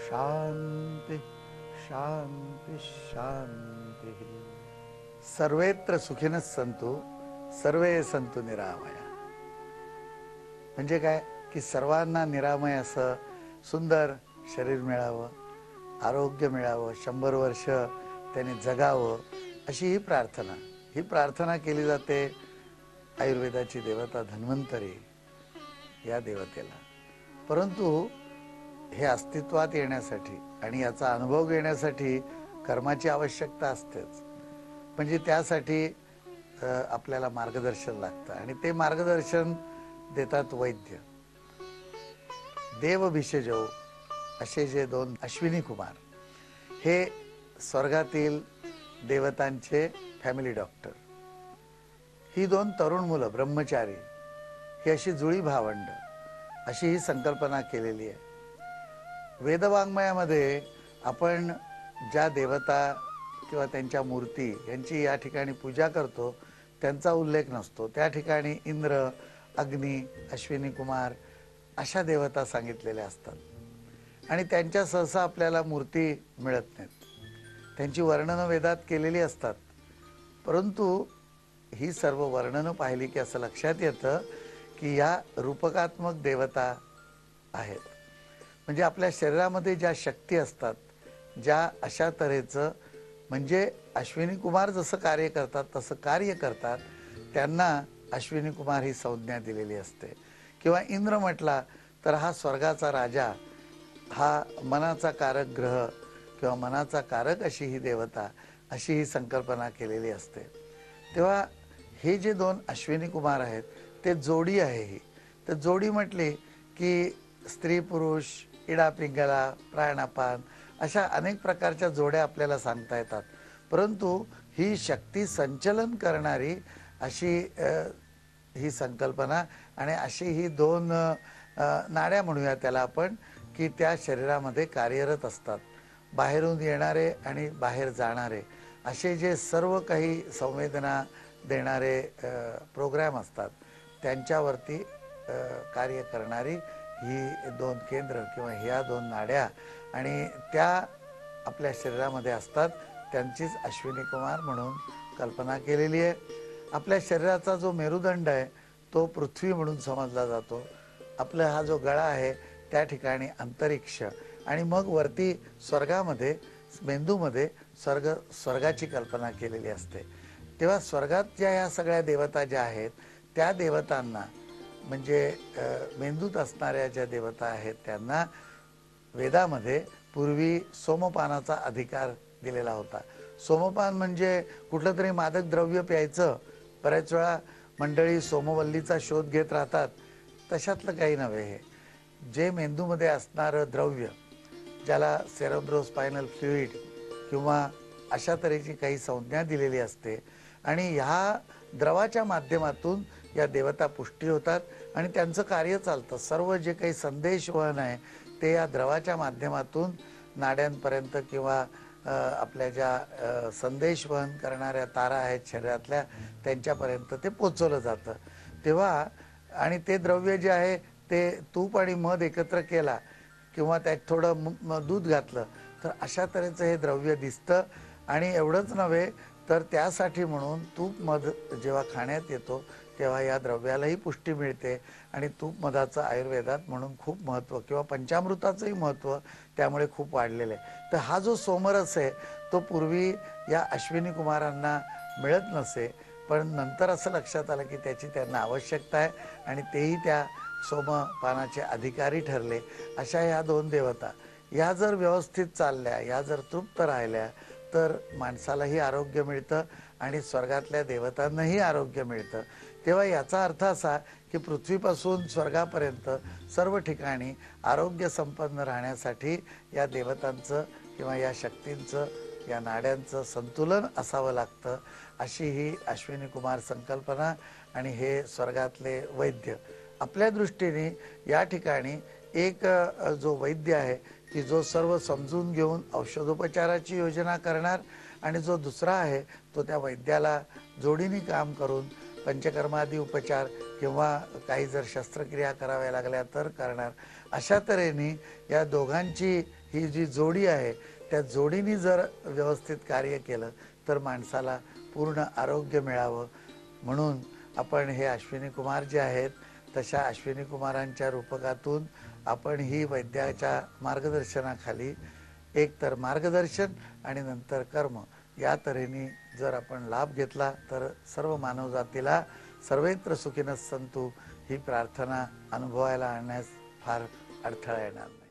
शांति शांति शांति। सर्वेत्र सुखिनः सन्तु सर्वे सन्तु निरामया। म्हणजे काय की सर्वांना निरामय असं सुंदर शरीर मिळावं, आरोग्य मिळावं, 100 वर्ष त्यांनी जगावं, अशी ही प्रार्थना केली जाते आयुर्वेदाची देवता धन्वंतरी या देवतेला। परंतु हे अस्तित्वात येण्यासाठी आणि याचा अनुभव घेण्यासाठी कर्माची आवश्यकता असतेच। म्हणजे त्यासाठी आपल्याला मार्गदर्शन लागतं आणि ते मार्गदर्शन देतात वैद्य। देव भिषजो असे जे 2 अश्विनी कुमार हे स्वर्गातील देवतांचे फॅमिली डॉक्टर। ही 2 तरुण मुलं ब्रह्मचारी ही अशी जुळी भावंड अशी ही संकल्पना केलेली आहे। वेदवाङ्मयामध्ये आपण ज्या देवता किंवा त्यांच्या मूर्ती यांची या ठिकाणी पूजा करतो त्यांचा उल्लेख नसतो। त्या ठिकाणी इंद्र, अग्नी, अश्विनी कुमार अशा देवता सांगितलेल्या असतात आणि त्यांच्या सहसा आपल्याला मूर्ती मिळत नाहीत। त्यांची वर्णनं वेदात केलेली असतात, परंतु ही सर्व वर्णनं पाहिली की असं लक्षात येतं की या रूपकात्मक देवता आहेत। म्हणजे आपल्या शरीरामध्ये ज्या शक्ती असतात, ज्या अशा तऱ्हेचं म्हणजे अश्विनी कुमार जसं कार्य करतात तसं कार्य करतात, त्यांना अश्विनी कुमार ही संज्ञा दिलेली असते। किंवा इंद्र म्हटला तर हा स्वर्गाचा राजा, हा मनाचा कारक ग्रह किंवा मनाचा कारक अशी ही देवता, अशी ही संकल्पना केलेली असते। तेव्हा हे जे 2 अश्विनी कुमार आहेत ते जोडी आहे। ही तर जोडी म्हटली की स्त्री पुरुष, इडा पिंगला, प्राणापान अशा अनेक प्रकारच्या जोड्या आपल्याला सांगता येतात। परंतु ही शक्ती संचलन करणारी अशी ही संकल्पना आणि अशी ही 2 नाड्या म्हणूया त्याला आपण, की त्या शरीरामध्ये कार्यरत असतात। बाहेरून येणारे आणि बाहेर जाणारे असे जे सर्व काही संवेदना देणारे प्रोग्राम असतात त्यांच्यावरती कार्य करणारी ही 2 केंद्र किंवा ह्या 2 नाड्या आणि त्या आपल्या शरीरामध्ये असतात, त्यांचीच अश्विनी कुमार म्हणून कल्पना केलेली आहे। आपल्या शरीराचा जो मेरुदंड आहे तो पृथ्वी म्हणून समजला जातो। आपला हा जो गळा आहे त्या ठिकाणी अंतरिक्ष आणि मग वरती स्वर्गामध्ये मेंदूमध्ये स्वर्गाची कल्पना केलेली असते। तेव्हा स्वर्गात ज्या ह्या सगळ्या देवता ज्या आहेत त्या देवतांना म्हणजे मेंदूत असणाऱ्या ज्या देवता आहेत त्यांना वेदामध्ये पूर्वी सोमपानाचा अधिकार दिलेला होता। सोमपान म्हणजे कुठलं तरी मादक द्रव्य प्यायचं। बऱ्याच वेळा मंडळी सोमवल्लीचा शोध घेत राहतात, तशातलं काही नव्हे। हे जे मेंदूमध्ये असणारं द्रव्य ज्याला सेरेब्रोस्पायनल फ्लुइड किंवा अशा तऱ्हेची काही संज्ञा दिलेली असते आणि ह्या द्रवाच्या माध्यमातून या देवता पुष्टी होतात आणि त्यांचं कार्य चालतं। सर्व जे काही संदेशवहन आहे ते या द्रवाच्या माध्यमातून नाड्यांपर्यंत किंवा आपल्या ज्या संदेशवहन करणाऱ्या तारा आहेत शरीरातल्या त्यांच्यापर्यंत ते पोचवलं जातं। तेव्हा आणि ते द्रव्य जे आहे ते तूप आणि मध एकत्र केला किंवा त्यात थोडं दूध घातलं तर अशा तऱ्हेचं हे द्रव्य दिसतं। आणि एवढंच नव्हे तर त्यासाठी म्हणून तूप मध जेव्हा खाण्यात येतो तेव्हा या द्रव्यालाही पुष्टी मिळते आणि तूप मधाचं आयुर्वेदात म्हणून खूप महत्त्व किंवा पंचामृताचंही महत्त्व त्यामुळे खूप वाढलेलं आहे। तर हा जो सोमरस आहे तो पूर्वी या अश्विनी कुमारांना मिळत नसे, पण नंतर असं लक्षात आलं की त्याची त्यांना आवश्यकता आहे आणि तेही त्या सोमपानाचे अधिकारी ठरले। अशा ह्या 2 देवता या जर व्यवस्थित चालल्या, या जर तृप्त राहिल्या तर माणसालाही आरोग्य मिळतं आणि स्वर्गातल्या देवतांनाही आरोग्य मिळतं। तेव्हा याचा अर्थ असा की पृथ्वीपासून स्वर्गापर्यंत सर्व ठिकाणी आरोग्य संपन्न राहण्यासाठी या देवतांचं किंवा या शक्तींचं, या नाड्यांचं संतुलन असावं लागतं। अशी ही अश्विनी कुमार संकल्पना आणि हे स्वर्गातले वैद्य। आपल्या दृष्टीने या ठिकाणी एक जो वैद्य आहे की जो सर्व समजून घेऊन औषधोपचाराची योजना करणार आणि जो दुसरा आहे तो त्या वैद्याला जोडीने काम करून पंचकर्मादी उपचार किंवा काही जर शस्त्रक्रिया कराव्या लागल्या तर करणार. अशा तऱ्हेने या दोघांची ही जी जोडी आहे त्या जोडीने जर व्यवस्थित कार्य केलं तर माणसाला पूर्ण आरोग्य मिळावं. म्हणून आपण हे अश्विनी कुमार जे आहेत तशा अश्विनी कुमारांच्या रूपकातून आपण ही वैद्याच्या मार्गदर्शनाखाली एक तर मार्गदर्शन आणि नंतर कर्म या तऱ्हेने जर आपण लाभ घेतला तर सर्व मानवजातीला सर्वत्र सुखीनः सन्तु ही प्रार्थना अनुभवायला आणण्यास फार अडथळा येणार नाही.